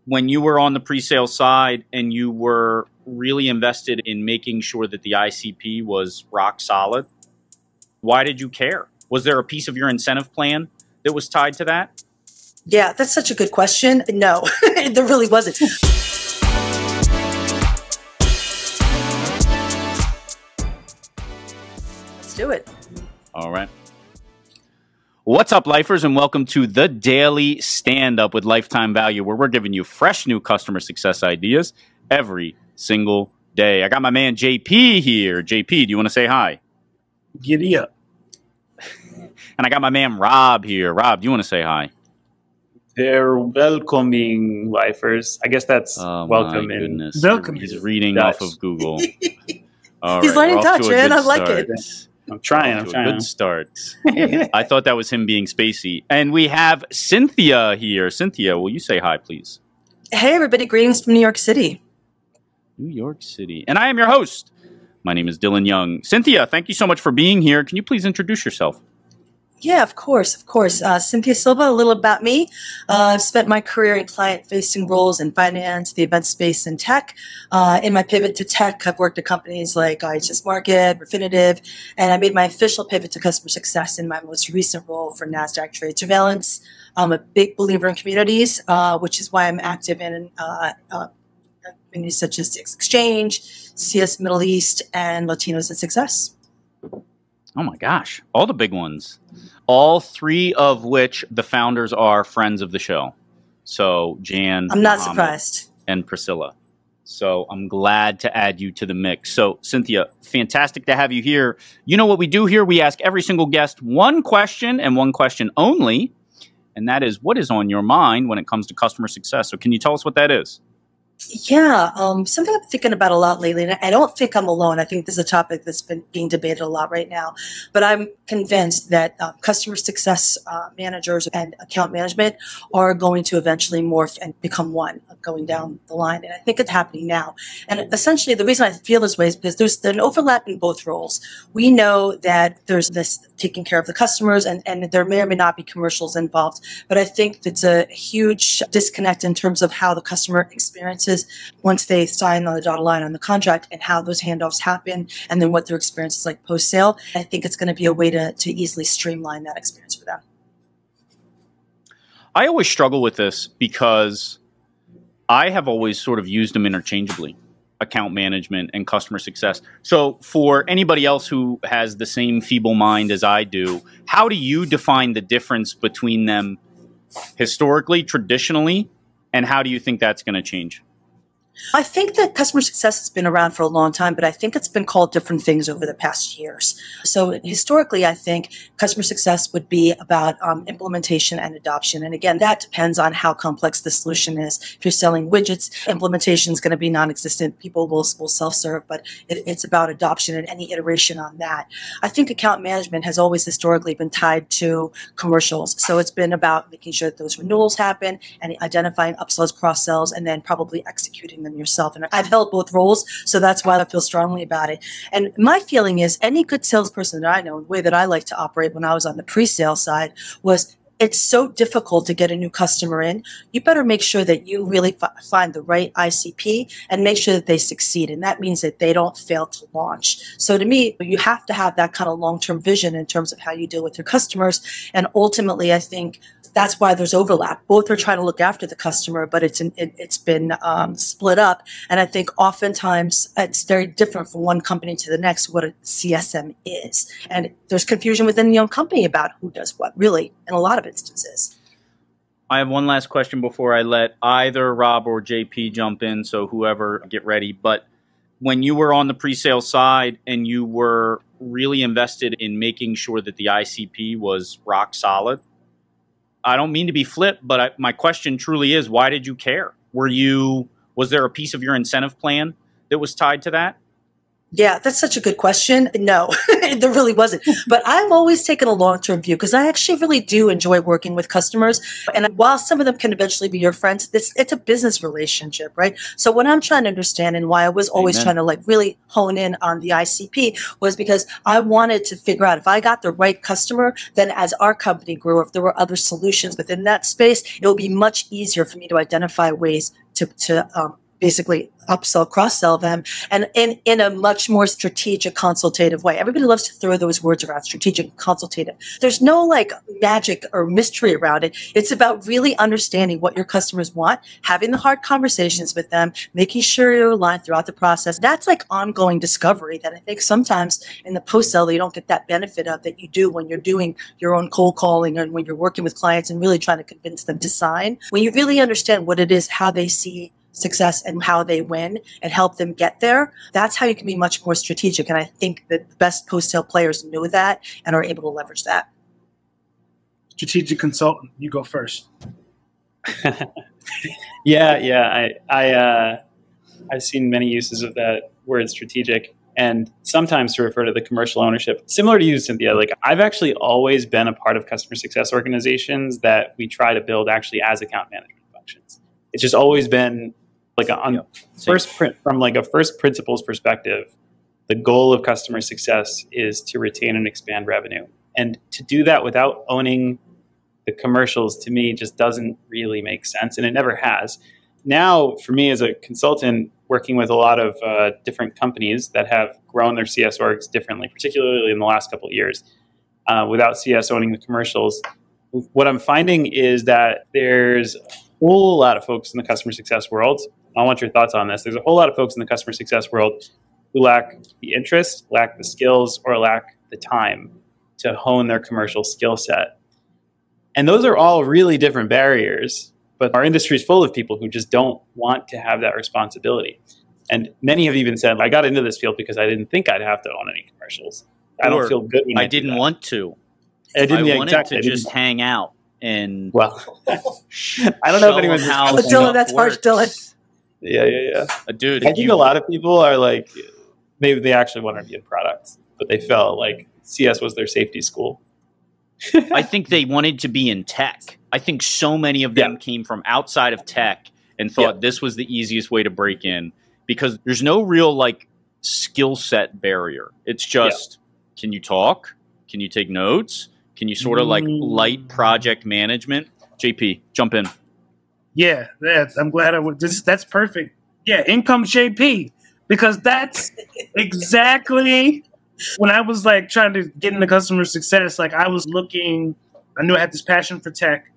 when you were on the pre-sale side and you were really invested in making sure that the ICP was rock solid, why did you care? Was there a piece of your incentive plan that was tied to that? Yeah, that's such a good question. No, there really wasn't. Let's do it. All right. What's up, lifers, and welcome to the Daily Stand-Up with Lifetime Value, where we're giving you fresh new customer success ideas every single day. I got my man JP here. JP, do you want to say hi? Giddy up. And I got my man Rob here. Rob, do you want to say hi? They're welcoming lifers. I guess that's welcome. My goodness. Welcome. He's reading Dutch. off of Google. All He's right, learning we're off Dutch, to a man. good I like start. it. I'm trying. Off to a good start. I thought that was him being spacey. And we have Cinthia here. Cinthia, will you say hi, please? Hey, everybody. Greetings from New York City. New York City. And I am your host. My name is Dylan Young. Cinthia, thank you so much for being here. Can you please introduce yourself? Yeah, of course, of course. Cinthia Silva, a little about me. I've spent my career in client-facing roles in finance, the event space, and tech. In my pivot to tech, I've worked at companies like IHS Markit, Refinitiv, and I made my official pivot to customer success in my most recent role for NASDAQ Trade Surveillance. I'm a big believer in communities, which is why I'm active in communities such as Exchange, CS Middle East, and Latinos in Success. Oh my gosh, all the big ones. All three of which the founders are friends of the show. So Jan, I'm not Muhammad, surprised. and Priscilla. So I'm glad to add you to the mix. So Cinthia, fantastic to have you here. You know what we do here? We ask every single guest one question and one question only. And that is, what is on your mind when it comes to customer success? So can you tell us what that is? Yeah, something I'm thinking about a lot lately, and I don't think I'm alone. I think this is a topic that's been being debated a lot right now. But I'm convinced that customer success managers and account management are going to eventually morph and become one going down the line. And I think it's happening now. And essentially, the reason I feel this way is because there's an overlap in both roles. We know that there's this taking care of the customers, and there may or may not be commercials involved. But I think that's a huge disconnect in terms of how the customer experiences once they sign on the dotted line on the contract and how those handoffs happen and then what their experience is like post-sale. I think it's going to be a way to easily streamline that experience for them. I always struggle with this because I have always sort of used them interchangeably, account management and customer success. So for anybody else who has the same feeble mind as I do, how do you define the difference between them historically, traditionally, and how do you think that's going to change? I think that customer success has been around for a long time, but I think it's been called different things over the past years. So historically, I think customer success would be about implementation and adoption. And again, that depends on how complex the solution is. If you're selling widgets, implementation is going to be non-existent. People will self-serve, but it's about adoption and any iteration on that. I think account management has always historically been tied to commercials. So it's been about making sure that those renewals happen and identifying upsells, cross-sells, and then probably executing them yourself. And I've held both roles, so that's why I feel strongly about it. And my feeling is any good salesperson that I know, the way that I like to operate when I was on the pre-sale side was it's so difficult to get a new customer in. You better make sure that you really find the right ICP and make sure that they succeed. And that means that they don't fail to launch. So to me, you have to have that kind of long-term vision in terms of how you deal with your customers. And ultimately, I think that's why there's overlap. Both are trying to look after the customer, but it's been split up. And I think oftentimes it's very different from one company to the next what a CSM is. And there's confusion within the own company about who does what, really, in a lot of instances. I have one last question before I let either Rob or JP jump in, so whoever, get ready. But when you were on the pre-sale side and you were really invested in making sure that the ICP was rock solid, I don't mean to be flip, but my question truly is, why did you care? Was there a piece of your incentive plan that was tied to that? Yeah, that's such a good question. No, there really wasn't. But I've always taken a long-term view because I actually really do enjoy working with customers. And while some of them can eventually be your friends, it's a business relationship, right? So what I'm trying to understand and why I was always Amen. trying to like really hone in on the ICP was because I wanted to figure out if I got the right customer, then as our company grew, if there were other solutions within that space, it would be much easier for me to identify ways to basically upsell, cross-sell them, and in a much more strategic, consultative way. Everybody loves to throw those words around, strategic and consultative. There's no like magic or mystery around it. It's about really understanding what your customers want, having the hard conversations with them, making sure you're aligned throughout the process. That's like ongoing discovery that I think sometimes in the post-sale, you don't get that benefit of that you do when you're doing your own cold calling and when you're working with clients and really trying to convince them to sign. When you really understand what it is, how they see success and how they win and help them get there, that's how you can be much more strategic. And I think that the best post-sale players know that and are able to leverage that. Strategic consultant, you go first. Yeah. I've seen many uses of that word strategic, and sometimes to refer to the commercial ownership. Similar to you, Cynthia, like I've actually always been a part of customer success organizations that we try to build actually as account management functions. It's just always been like from like a first principles perspective. The goal of customer success is to retain and expand revenue, and to do that without owning the commercials, to me, just doesn't really make sense, and it never has. Now, for me as a consultant, working with a lot of different companies that have grown their CS orgs differently, particularly in the last couple of years, without CS owning the commercials, what I'm finding is that there's a whole lot of folks in the customer success world. I want your thoughts on this. There's a whole lot of folks in the customer success world who lack the interest, lack the skills, or lack the time to hone their commercial skill set. And those are all really different barriers, but our industry is full of people who just don't want to have that responsibility. And many have even said, I got into this field because I didn't think I'd have to own any commercials. I don't feel good when I didn't want to. I wanted to just hang out and I don't know if anyone's how Dylan, that's harsh, Dylan. Yeah. Dude, I think a lot of people are like, maybe they actually want to be in products, but they felt like CS was their safety school. I think they wanted to be in tech. I think so many of them came from outside of tech and thought this was the easiest way to break in because there's no real like skill set barrier. It's just, can you talk? Can you take notes? Can you sort of like light project management? JP, jump in. Yeah, I'm glad that's perfect. Yeah, in comes JP, because that's exactly when I was like trying to get into customer success. Like I knew I had this passion for tech,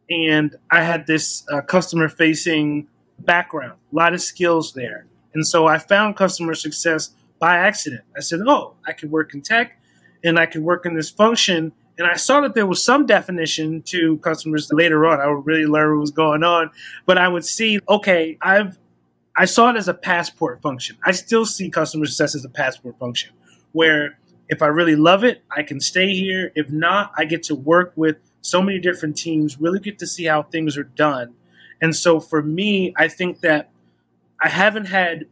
and I had this customer facing background, a lot of skills there. And so I found customer success by accident. I said, oh, I could work in tech and I could work in this function. And I saw that there was some definition to customers later on. I would really learn what was going on. But I would see, okay, I saw it as a passport function. I still see customer success as a passport function, where if I really love it, I can stay here. If not, I get to work with so many different teams, really get to see how things are done. And so for me, I think that I haven't had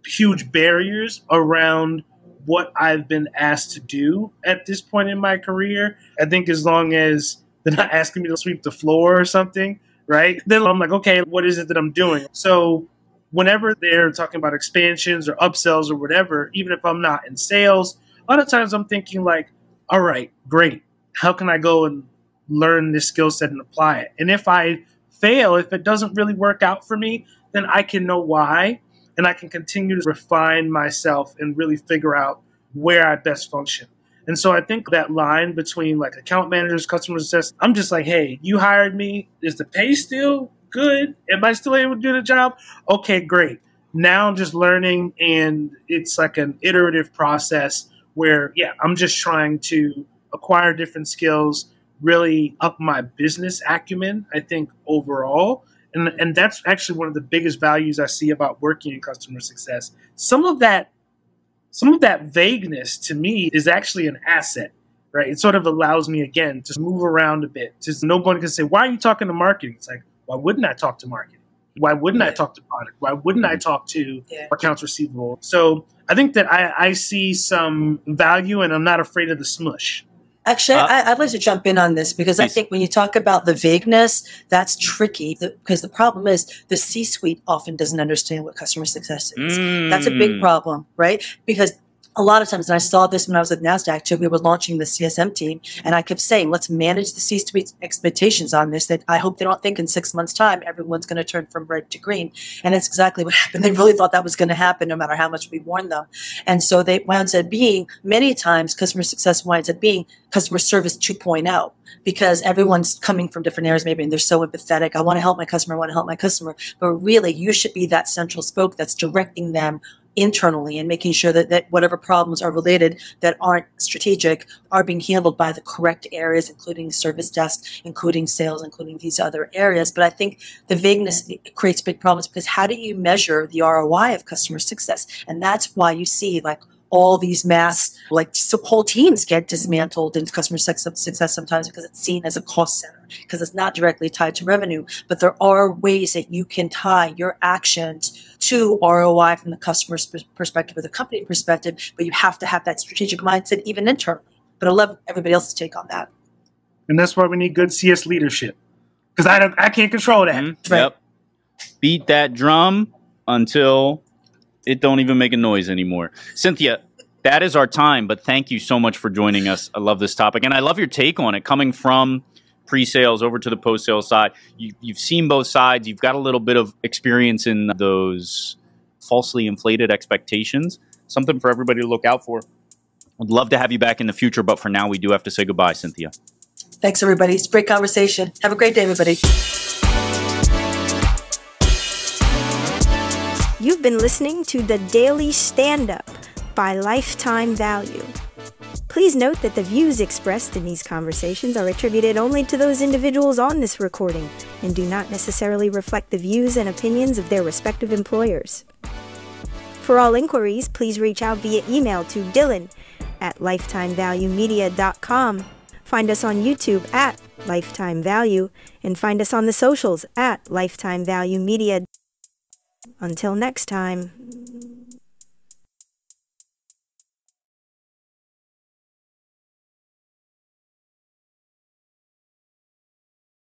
huge barriers around what I've been asked to do at this point in my career. I think as long as they're not asking me to sweep the floor or something, right? Then I'm like, okay, what is it that I'm doing? So whenever they're talking about expansions or upsells or whatever, even if I'm not in sales, a lot of times I'm thinking like, all right, great. How can I go and learn this skill set and apply it? And if I fail, if it doesn't really work out for me, then I can know why. And I can continue to refine myself and really figure out where I best function. And so I think that line between like account managers, customer success, I'm just like, hey, you hired me. Is the pay still good? Am I still able to do the job? Okay, great. Now I'm just learning, and it's like an iterative process where, I'm just trying to acquire different skills, really up my business acumen, I think, overall. And that's actually one of the biggest values I see about working in customer success. Some of that vagueness to me is actually an asset, right? It sort of allows me, again, to move around a bit. Just no one can say, why are you talking to marketing? It's like, why wouldn't I talk to marketing? Why wouldn't I talk to product? Why wouldn't I talk to accounts receivable? So I think that I see some value, and I'm not afraid of the smush. Actually, I'd like to jump in on this because I think when you talk about the vagueness, that's tricky because the problem is the C-suite often doesn't understand what customer success is. That's a big problem, right? Because a lot of times, and I saw this when I was at NASDAQ too, we were launching the CSM team, and I kept saying, let's manage the C-suite expectations on this, that I hope they don't think in 6 months' time everyone's going to turn from red to green. And that's exactly what happened. They really thought that was going to happen no matter how much we warned them. And so they wound up being, many times, customer success winds up being customer service 2.0, because everyone's coming from different areas maybe, and they're so empathetic. I want to help my customer, I want to help my customer. But really, you should be that central spoke that's directing them internally and making sure that whatever problems are related that aren't strategic are being handled by the correct areas, including service desk, including sales, including these other areas. But I think the vagueness creates big problems because how do you measure the ROI of customer success? And that's why you see like all these mass, like whole teams get dismantled in customer success sometimes because it's seen as a cost center, because it's not directly tied to revenue. But there are ways that you can tie your actions to ROI from the customer's perspective or the company perspective, but you have to have that strategic mindset even internally. But I love everybody else's take on that. And that's why we need good CS leadership, because I can't control that. Mm-hmm. Right. Yep. Beat that drum until it don't even make a noise anymore. Cinthia, that is our time, but thank you so much for joining us. I love this topic, and I love your take on it, coming from pre-sales over to the post-sales side. You've seen both sides. You've got a little bit of experience in those falsely inflated expectations, something for everybody to look out for. I'd love to have you back in the future, but for now, we do have to say goodbye, Cinthia. Thanks, everybody. It's a great conversation. Have a great day, everybody. You've been listening to the Daily Stand-Up by Lifetime Value. Please note that the views expressed in these conversations are attributed only to those individuals on this recording and do not necessarily reflect the views and opinions of their respective employers. For all inquiries, please reach out via email to dylan@lifetimevaluemedia.com. Find us on YouTube at Lifetime Value and find us on the socials at Lifetime Value Media. Until next time.